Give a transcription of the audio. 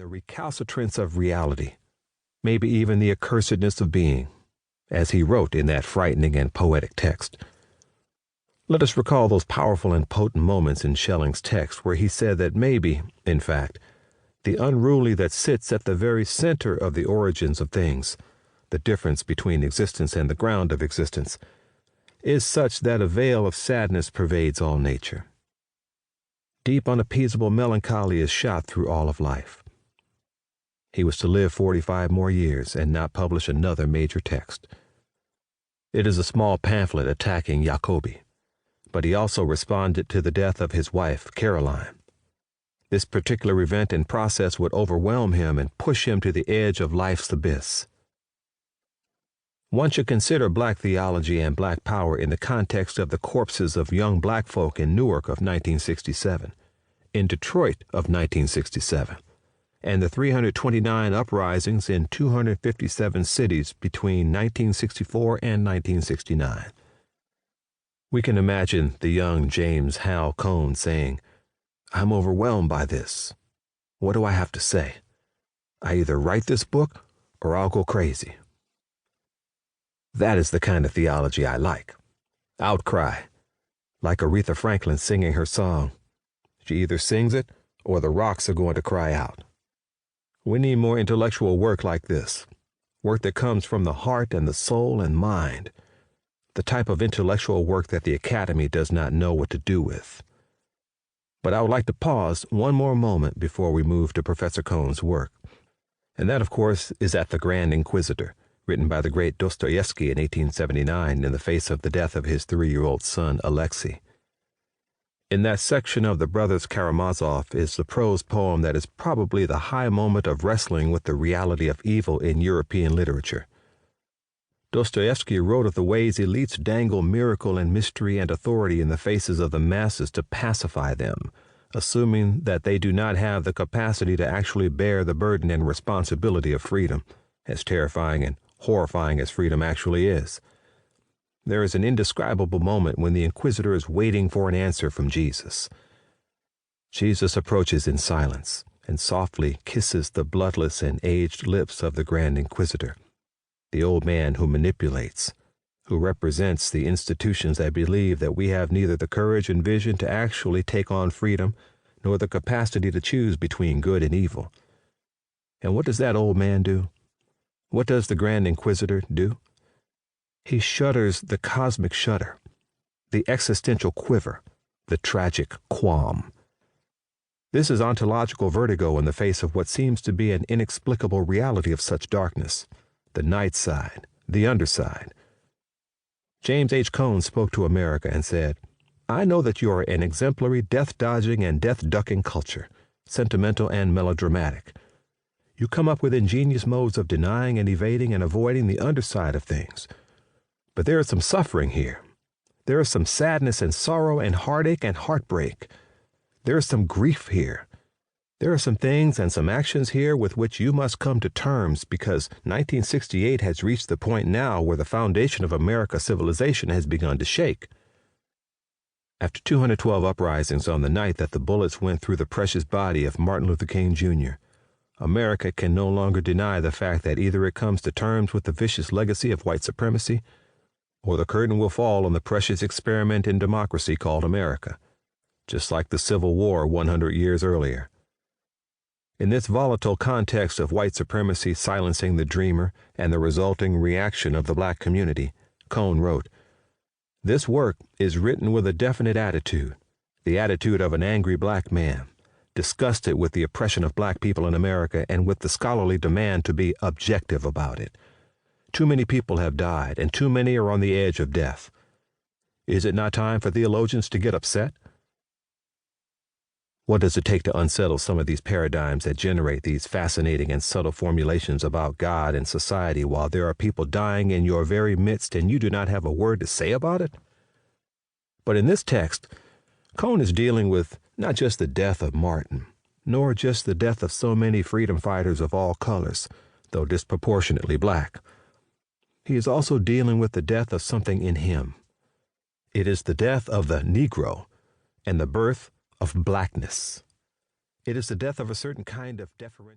the recalcitrance of reality, maybe even the accursedness of being, as he wrote in that frightening and poetic text. Let us recall those powerful and potent moments in Schelling's text where he said that maybe, in fact, the unruly that sits at the very center of the origins of things, the difference between existence and the ground of existence, is such that a veil of sadness pervades all nature. Deep unappeasable melancholy is shot through all of life. He was to live 45 more years and not publish another major text. It is a small pamphlet attacking Jacobi, but he also responded to the death of his wife, Caroline. This particular event and process would overwhelm him and push him to the edge of life's abyss. One should consider Black theology and Black power in the context of the corpses of young Black folk in Newark of 1967, in Detroit of 1967, and the 329 uprisings in 257 cities between 1964 and 1969. We can imagine the young James Hal Cone saying, "I'm overwhelmed by this. What do I have to say? I either write this book or I'll go crazy." That is the kind of theology I like. Outcry, like Aretha Franklin singing her song. She either sings it or the rocks are going to cry out. We need more intellectual work like this, work that comes from the heart and the soul and mind, the type of intellectual work that the Academy does not know what to do with. But I would like to pause one more moment before we move to Professor Cone's work, and that, of course, is at The Grand Inquisitor, written by the great Dostoevsky in 1879 in the face of the death of his 3-year-old son, Alexei. In that section of the Brothers Karamazov is the prose poem that is probably the high moment of wrestling with the reality of evil in European literature. Dostoevsky wrote of the ways elites dangle miracle and mystery and authority in the faces of the masses to pacify them, assuming that they do not have the capacity to actually bear the burden and responsibility of freedom, as terrifying and horrifying as freedom actually is. There is an indescribable moment when the Inquisitor is waiting for an answer from Jesus. Jesus approaches in silence and softly kisses the bloodless and aged lips of the Grand Inquisitor, the old man who manipulates, who represents the institutions that believe that we have neither the courage and vision to actually take on freedom nor the capacity to choose between good and evil. And what does that old man do? What does the Grand Inquisitor do? He shudders the cosmic shudder, the existential quiver, the tragic qualm. This is ontological vertigo in the face of what seems to be an inexplicable reality of such darkness, the night side, the underside. James H. Cone spoke to America and said, "I know that you are an exemplary death-dodging and death-ducking culture, sentimental and melodramatic. You come up with ingenious modes of denying and evading and avoiding the underside of things. But there is some suffering here. There is some sadness and sorrow and heartache and heartbreak. There is some grief here. There are some things and some actions here with which you must come to terms because 1968 has reached the point now where the foundation of America's civilization has begun to shake." After 212 uprisings on the night that the bullets went through the precious body of Martin Luther King, Jr., America can no longer deny the fact that either it comes to terms with the vicious legacy of white supremacy, or the curtain will fall on the precious experiment in democracy called America, just like the Civil War 100 years earlier. In this volatile context of white supremacy silencing the dreamer and the resulting reaction of the Black community, Cone wrote, "This work is written with a definite attitude, the attitude of an angry Black man, disgusted with the oppression of Black people in America and with the scholarly demand to be objective about it. Too many people have died, and too many are on the edge of death. Is it not time for theologians to get upset? What does it take to unsettle some of these paradigms that generate these fascinating and subtle formulations about God and society while there are people dying in your very midst and you do not have a word to say about it?" But in this text, Cone is dealing with not just the death of Martin, nor just the death of so many freedom fighters of all colors, though disproportionately Black. He is also dealing with the death of something in him. It is the death of the Negro and the birth of blackness. It is the death of a certain kind of deferential